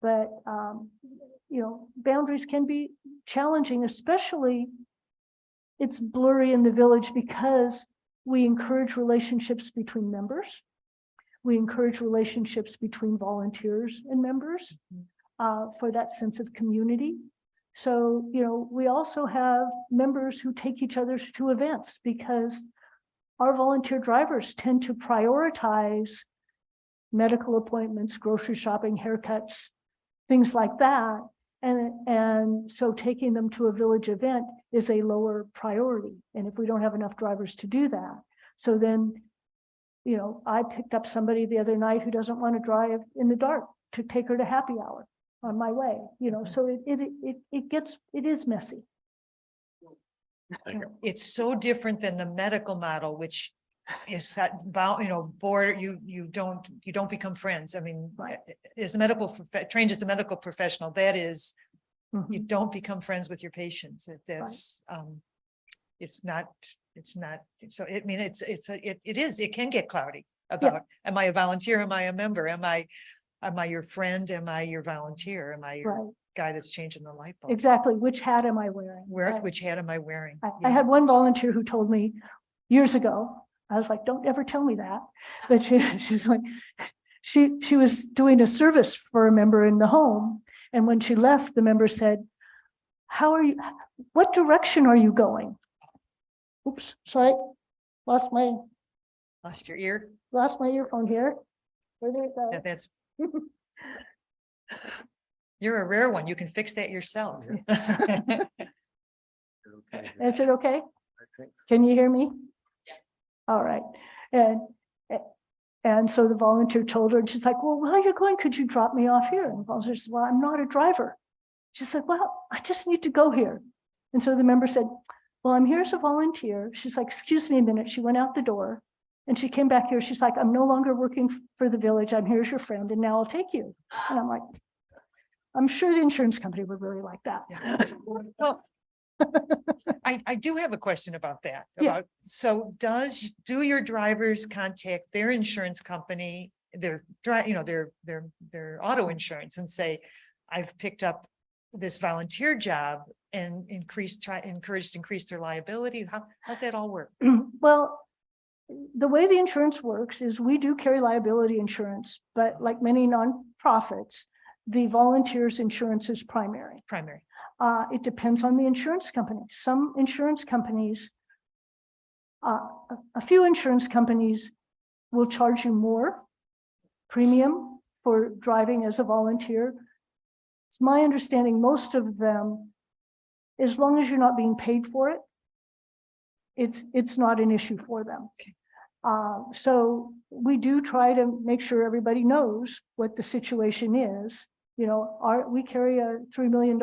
But, boundaries can be challenging, especially it's blurry in the village because we encourage relationships between members. We encourage relationships between volunteers and members for that sense of community. So, we also have members who take each other to events because our volunteer drivers tend to prioritize medical appointments, grocery shopping, haircuts, things like that. And so taking them to a village event is a lower priority. And if we don't have enough drivers to do that, so then, I picked up somebody the other night who doesn't want to drive in the dark to take her to happy hour on my way, so it is messy. It's so different than the medical model, which is that border, you don't become friends. I mean, as a trained as a medical professional, that is, you don't become friends with your patients. That's it's not, so I mean, it can get cloudy about, am I a volunteer? Am I a member? Am I your friend? Am I your volunteer? Am I your guy that's changing the light bulb? Exactly. Which hat am I wearing? Which hat am I wearing? I had one volunteer who told me years ago, I was like, don't ever tell me that. But she was like, she was doing a service for a member in the home. And when she left, the member said, what direction are you going? Oops, sorry, lost your ear? Lost my earphone here. Where did it go? Yeah, that's, you're a rare one. You can fix that yourself. Is it okay? Can you hear me? All right. And so the volunteer told her, and she's like, well, where are you going? Could you drop me off here? And the volunteer said, well, I'm not a driver. She said, well, I just need to go here. And so the member said, well, I'm here as a volunteer. She's like, excuse me a minute. She went out the door and she came back here. She's like, I'm no longer working for the village. I'm here as your friend and now I'll take you. And I'm like, I'm sure the insurance company would really like that. Yeah. Well, I do have a question about that. So do your drivers contact their insurance company, their auto insurance, and say, I've picked up this volunteer job and encouraged to increase their liability? How's that all work? Well, the way the insurance works is we do carry liability insurance, but like many nonprofits, the volunteers insurance is primary. It depends on the insurance company. Some insurance companies, a few insurance companies will charge you more premium for driving as a volunteer. It's my understanding most of them, as long as you're not being paid for it, it's not an issue for them. So we do try to make sure everybody knows what the situation is. We carry a $3 million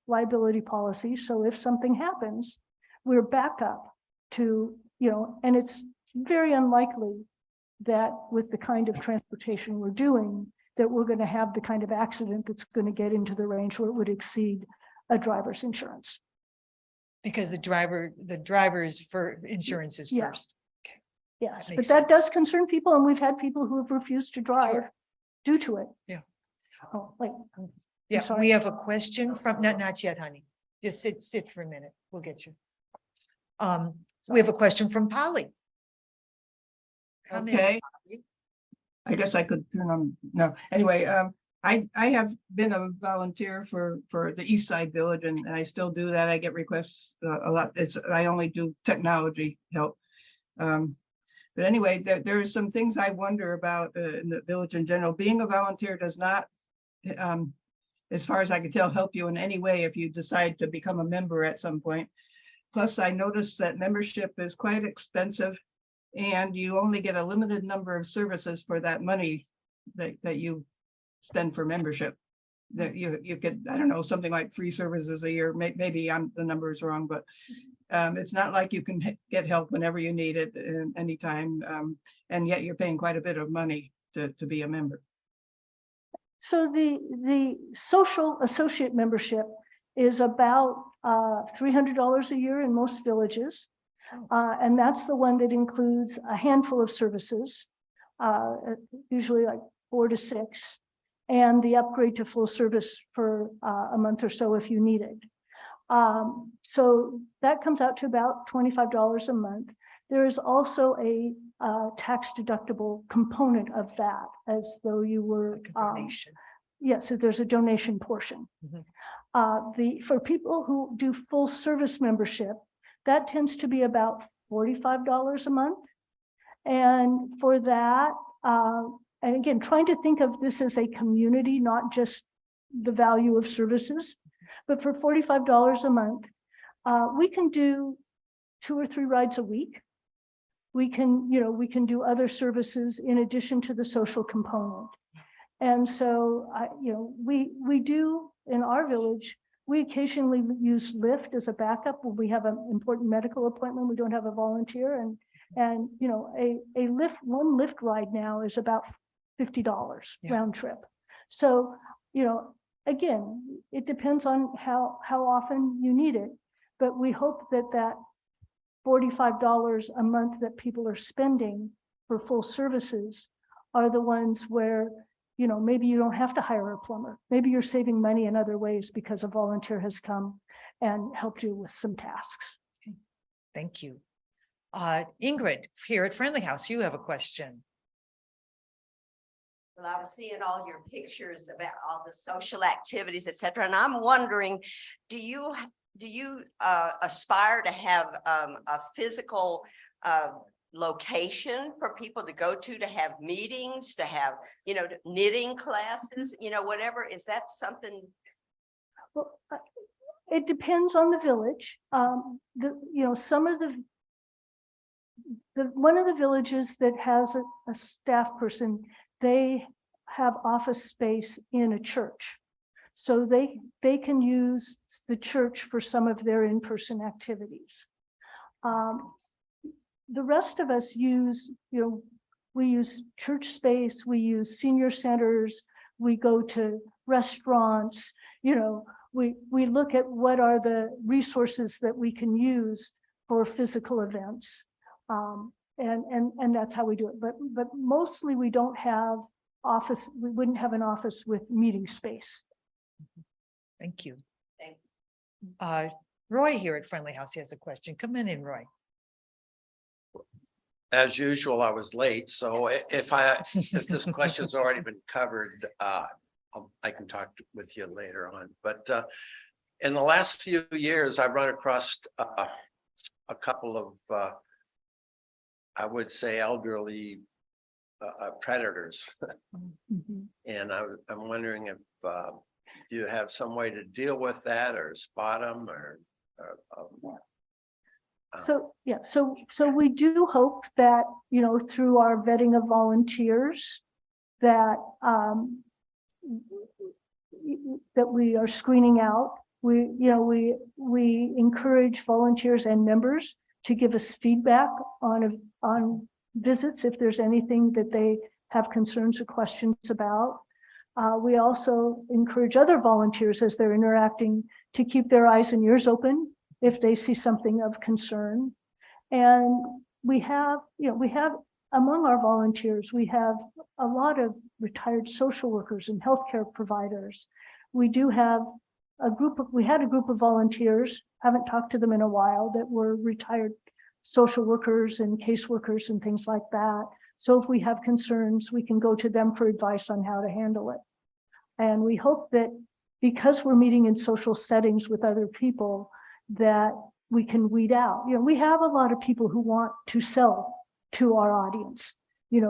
liability policy. So if something happens, we're back up to, and it's very unlikely that with the kind of transportation we're doing, that we're going to have the kind of accident that's going to get into the range where it would exceed a driver's insurance. Because the driver's for insurance is first. Okay. Yes, but that does concern people, and we've had people who have refused to drive due to it. Yeah. Oh, wait. Yeah, we have a question from, not yet, honey. Just sit for a minute. We'll get you. We have a question from Polly. Okay. I guess I could turn on. No, anyway, I have been a volunteer for the East Side Village, and I still do that. I get requests a lot. I only do technology help. But anyway, there are some things I wonder about in the village in general. Being a volunteer does not, as far as I can tell, help you in any way if you decide to become a member at some point. Plus, I noticed that membership is quite expensive, and you only get a limited number of services for that money that you spend for membership. That you get, I don't know, something like 3 services a year. Maybe the number is wrong, but it's not like you can get help whenever you need it anytime, and yet you're paying quite a bit of money. to be a member? So the social associate membership is about $300 a year in most villages. And that's the one that includes a handful of services, usually like 4 to 6, and the upgrade to full service for a month or so if you need it. So that comes out to about $25 a month. There is also a tax deductible component of that, as though you were yes, so there's a donation portion. For people who do full service membership, that tends to be about $45 a month. And for that, and again, trying to think of this as a community, not just the value of services, but for $45 a month, we can do 2 or 3 rides a week. We can, we can do other services in addition to the social component. And so, we do in our village, we occasionally use Lyft as a backup when we have an important medical appointment. We don't have a volunteer, and a one Lyft ride now is about $50 round trip. So, again, it depends on how often you need it, but we hope that $45 a month that people are spending for full services are the ones where, maybe you don't have to hire a plumber. Maybe you're saving money in other ways because a volunteer has come and helped you with some tasks. Okay. Thank you. Ingrid, here at Friendly House, you have a question. Well, I was seeing all your pictures about all the social activities, et cetera, and I'm wondering, do you aspire to have a physical location for people to go to have meetings, to have, knitting classes, whatever? Is that something? Well, it depends on the village. Some of one of the villages that has a staff person, they have office space in a church. So they can use the church for some of their in-person activities. The rest of us use, we use church space, we use senior centers, we go to restaurants, we look at what are the resources that we can use for physical events. And that's how we do it. But mostly we don't have office, we wouldn't have an office with meeting space. Thank you. Roy here at Friendly House has a question. Come in, Roy. As usual, I was late, so if this question's already been covered, I can talk with you later on. But in the last few years, I've run across a couple of, I would say, elderly predators, and I'm wondering if do you have some way to deal with that, or spot them, or So we do hope that, through our vetting of volunteers, that that we are screening out. We encourage volunteers and members to give us feedback on visits if there's anything that they have concerns or questions about. We also encourage other volunteers as they're interacting to keep their eyes and ears open if they see something of concern. And we have among our volunteers, we have a lot of retired social workers and healthcare providers. We do have we had a group of volunteers, haven't talked to them in a while, that were retired social workers and caseworkers and things like that. So if we have concerns, we can go to them for advice on how to handle it. And we hope that because we're meeting in social settings with other people, that we can weed out. We have a lot of people who want to sell to our audience. They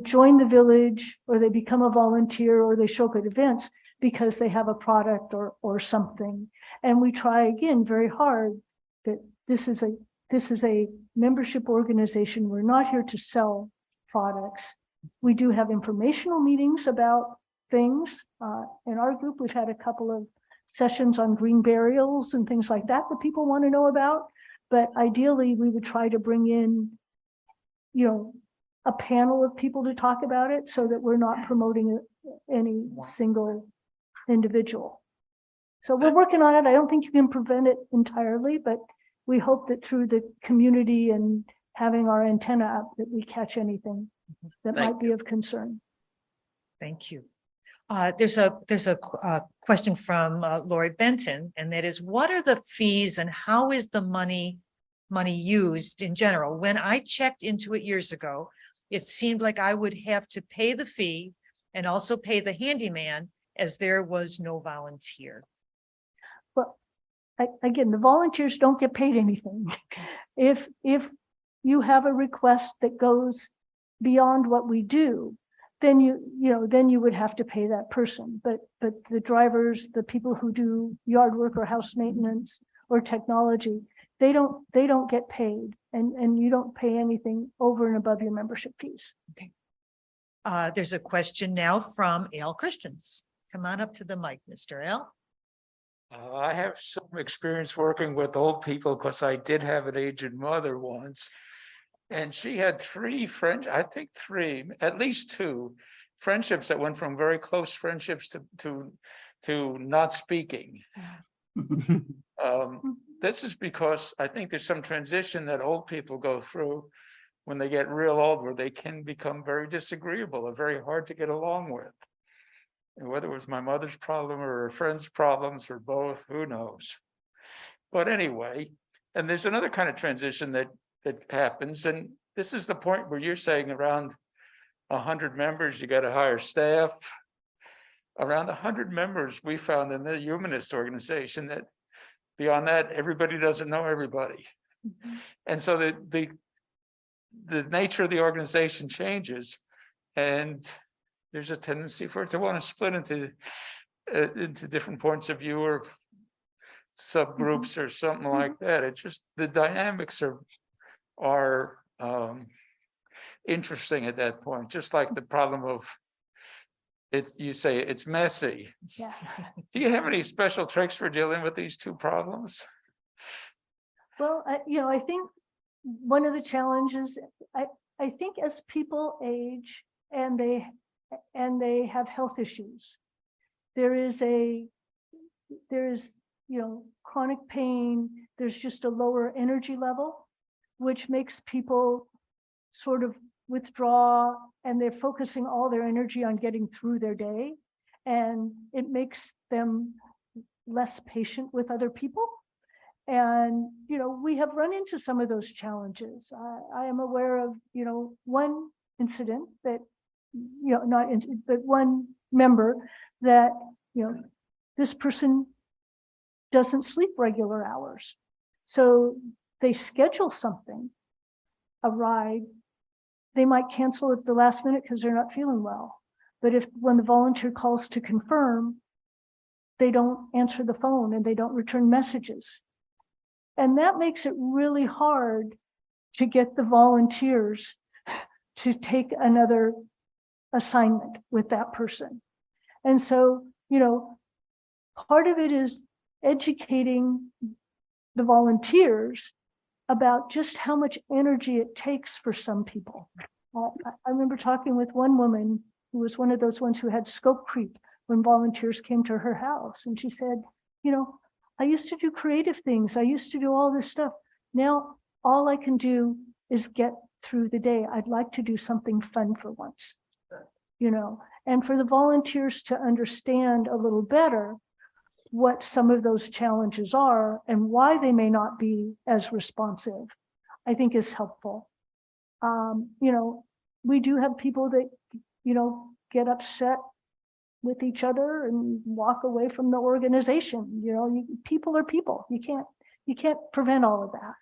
join the village, or they become a volunteer, or they show up at events because they have a product or something. And we try again very hard that this is a membership organization. We're not here to sell products. We do have informational meetings about things. In our group, we've had a couple of sessions on green burials and things like that people want to know about. But ideally, we would try to bring in, a panel of people to talk about it so that we're not promoting any single individual. So we're working on it. I don't think you can prevent it entirely, but we hope that through the community and having our antenna up that we catch anything that might be of concern. Thank you. There's a question from Lori Benton, and that is, what are the fees and how is the money used in general? When I checked into it years ago, it seemed like I would have to pay the fee and also pay the handyman, as there was no volunteer. Well, again, the volunteers don't get paid anything. If you have a request that goes beyond what we do, then you would have to pay that person. But the drivers, the people who do yard work or house maintenance or technology, they don't get paid, and you don't pay anything over and above your membership fees. Okay. There's a question now from Al Christians. Come on up to the mic, Mr. Al. I have some experience working with old people because I did have an aged mother once. And she had at least two friendships that went from very close friendships to not speaking. This is because I think there's some transition that old people go through when they get real old, where they can become very disagreeable or very hard to get along with. And whether it was my mother's problem or a friend's problems or both, who knows? But anyway, and there's another kind of transition that happens, and this is the point where you're saying around 100 members, you got to hire staff. Around 100 members, we found in the humanist organization that beyond that, everybody doesn't know everybody. Mm-hmm. And so the nature of the organization changes, and there's a tendency for it to want to split into different points of view or subgroups or something like that. It just, the dynamics are interesting at that point, just like the problem of it. You say it's messy. Yeah. Do you have any special tricks for dealing with these two problems? Well, I think one of the challenges, I think as people age and they have health issues, there is chronic pain, there's just a lower energy level, which makes people sort of withdraw, and they're focusing all their energy on getting through their day, and it makes them less patient with other people. And we have run into some of those challenges. I am aware of one incident that but one member that this person doesn't sleep regular hours, so they schedule something, a ride. They might cancel at the last minute because they're not feeling well. But when the volunteer calls to confirm, they don't answer the phone and they don't return messages. And that makes it really hard to get the volunteers to take another assignment with that person. And so, part of it is educating the volunteers about just how much energy it takes for some people. I remember talking with one woman who was one of those ones who had scope creep when volunteers came to her house. And she said, I used to do creative things. I used to do all this stuff. Now, all I can do is get through the day. I'd like to do something fun for once, and for the volunteers to understand a little better what some of those challenges are and why they may not be as responsive, I think is helpful. We do have people that, get upset with each other and walk away from the organization. People are people. You can't prevent all of that.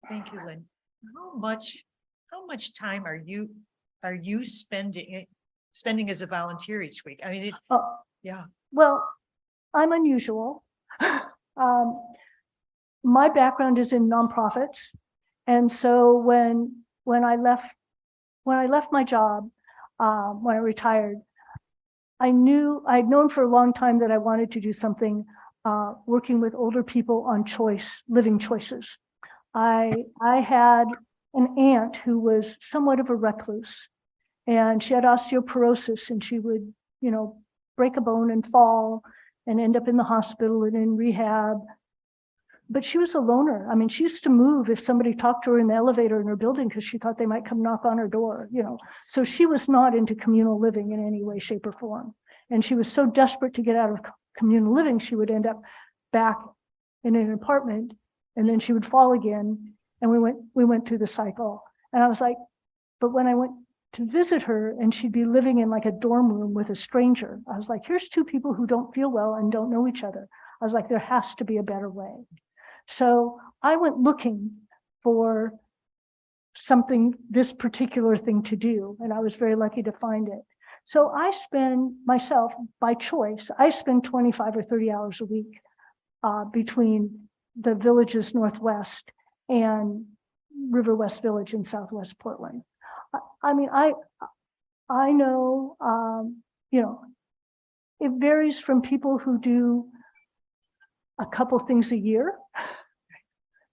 Thank you, Lynn. How much time are you spending as a volunteer each week? I mean, yeah. Well, I'm unusual. My background is in nonprofits, and so when I left my job, when I retired, I'd known for a long time that I wanted to do something working with older people on living choices. I had an aunt who was somewhat of a recluse, and she had osteoporosis, and she would, break a bone and fall and end up in the hospital and in rehab. But she was a loner. I mean, she used to move if somebody talked to her in the elevator in her building because she thought they might come knock on her door, So she was not into communal living in any way, shape, or form. And she was so desperate to get out of communal living, she would end up back in an apartment, and then she would fall again. And we went through the cycle. And I was like, but when I went to visit her and she'd be living in like a dorm room with a stranger, I was like, here's two people who don't feel well and don't know each other. I was like, there has to be a better way. So I went looking for something, this particular thing to do, and I was very lucky to find it. So I spend myself, by choice, I spend 25 or 30 hours a week between the villages Northwest and River West Village in Southwest Portland. I mean, I know, it varies from people who do a couple things a year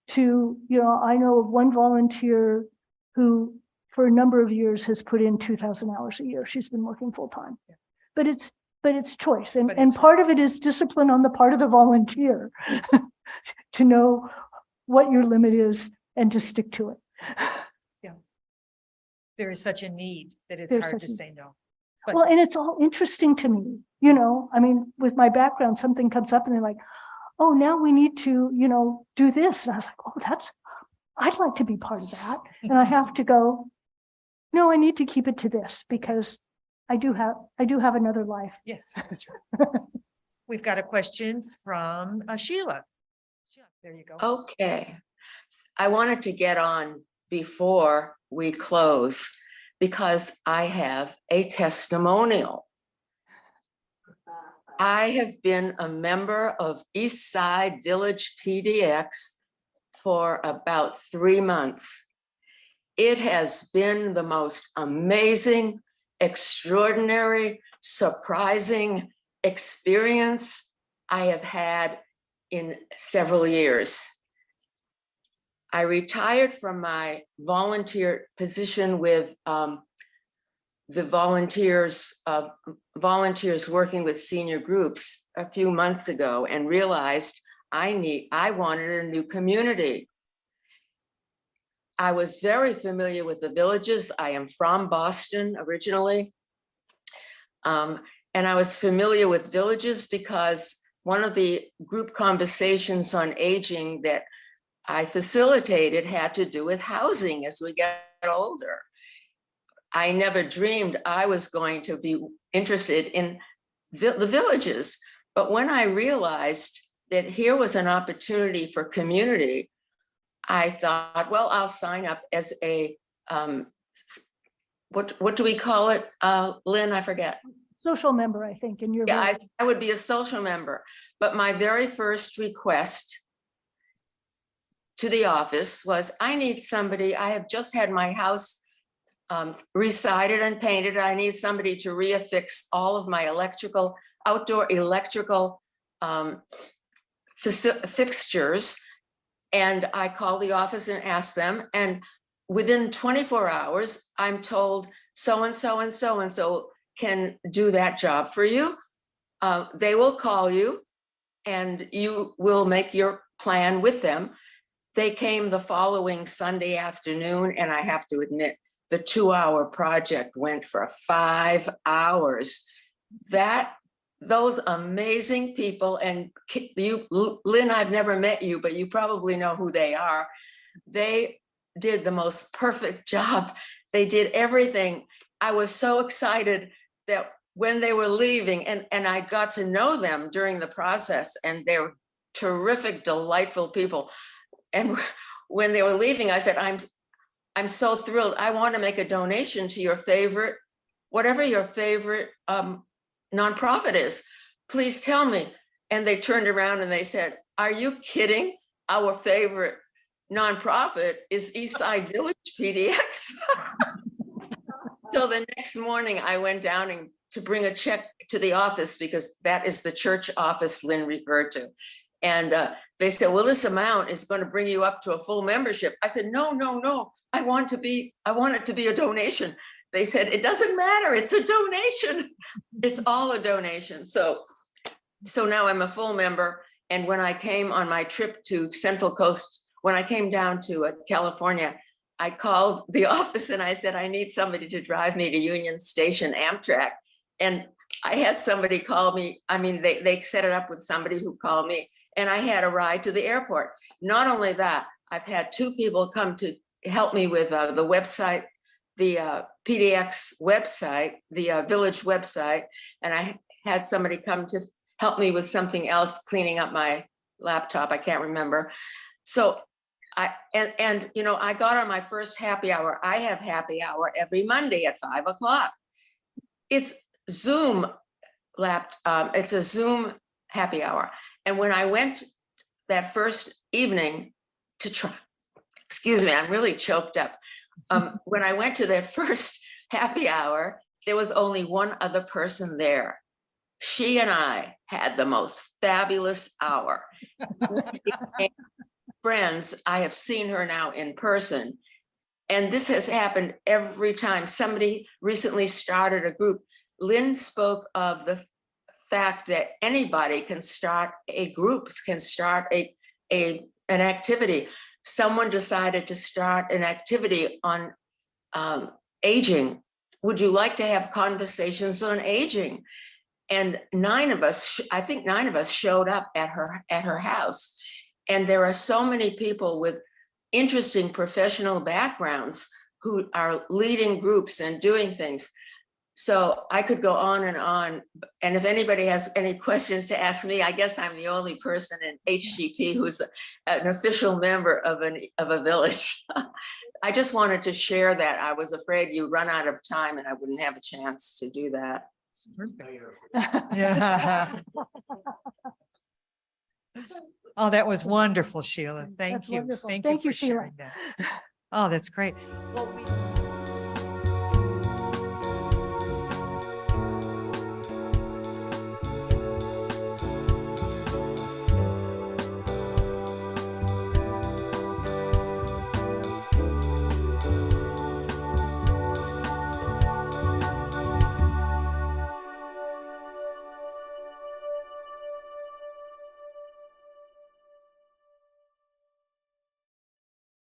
to, I know of one volunteer who for a number of years has put in 2,000 hours a year. She's been working full time, but it's choice. And part of it is discipline on the part of the volunteer to know what your limit is and to stick to it. Yeah. There is such a need that it's hard to say no. But well, and it's all interesting to me, I mean, with my background, something comes up and they're like, oh, now we need to, do this. And I was like, oh, I'd like to be part of that. And I have to go, no, I need to keep it to this because I do have another life. yes, that's right. We've got a question from Sheila. Sheila, there you go. Okay. I wanted to get on before we close because I have a testimonial. I have been a member of East Side Village PDX for about 3 months. It has been the most amazing, extraordinary, surprising experience I have had in several years. I retired from my volunteer position with the volunteers working with senior groups a few months ago and realized I wanted a new community. I was very familiar with the villages. I am from Boston originally. And I was familiar with villages because one of the group conversations on aging that I facilitated had to do with housing as we get older. I never dreamed I was going to be interested in the villages. But when I realized that here was an opportunity for community, I thought, well, I'll sign up as a, what do we call it, Lynn? I forget. Social member, I think, in your Yeah, I would be a social member. But my very first request to the office was, I need somebody, I have just had my house resided and painted. I need somebody to reaffix all of my outdoor electrical fixtures. And I called the office and asked them, and within 24 hours, I'm told so-and-so and so-and-so can do that job for you. They will call you and you will make your plan with them. They came the following Sunday afternoon, and I have to admit, the 2-hour project went for 5 hours. Those amazing people, and you, Lynn, I've never met you, but you probably know who they are. They did the most perfect job. They did everything. I was so excited that when they were leaving, and I got to know them during the process, and they were terrific, delightful people. And when they were leaving, I said, I'm so thrilled. I want to make a donation to your favorite, whatever your favorite nonprofit is. Please tell me. And they turned around and they said, are you kidding? Our favorite nonprofit is Eastside Village PDX. So the next morning I went down to bring a check to the office because that is the church office Lynn referred to. And they said, well, this amount is going to bring you up to a full membership. I said, no, I want it to be a donation. They said, it doesn't matter. It's a donation. It's all a donation. So now I'm a full member. And when I came on my trip to Central Coast, when I came down to California, I called the office and I said, I need somebody to drive me to Union Station Amtrak. And I had somebody call me. I mean, they set it up with somebody who called me, and I had a ride to the airport. Not only that, I've had 2 people come to help me with the website, the PDX website, the village website. And I had somebody come to help me with something else, cleaning up my laptop. I can't remember. So I got on my first happy hour. I have happy hour every Monday at 5 o'clock. It's Zoom it's a Zoom happy hour. And when I went that first evening to try, excuse me, I'm really choked up. When I went to that first happy hour, there was only one other person there. She and I had the most fabulous hour. Friends, I have seen her now in person. And this has happened every time. Somebody recently started a group. Lynn spoke of the fact that anybody can start a group, can start an activity. Someone decided to start an activity on aging. Would you like to have conversations on aging? And 9 of us, I think 9 of us showed up at her house. And there are so many people with interesting professional backgrounds who are leading groups and doing things. So I could go on. And if anybody has any questions to ask me, I guess I'm the only person in HGP who's an official member of a village. I just wanted to share that. I was afraid you'd run out of time and I wouldn't have a chance to do that. Yeah. Oh, that was wonderful, Sheila. Thank That's you. wonderful. Thank Thank you you, for Sheila. sharing that. Oh, that's great. Well,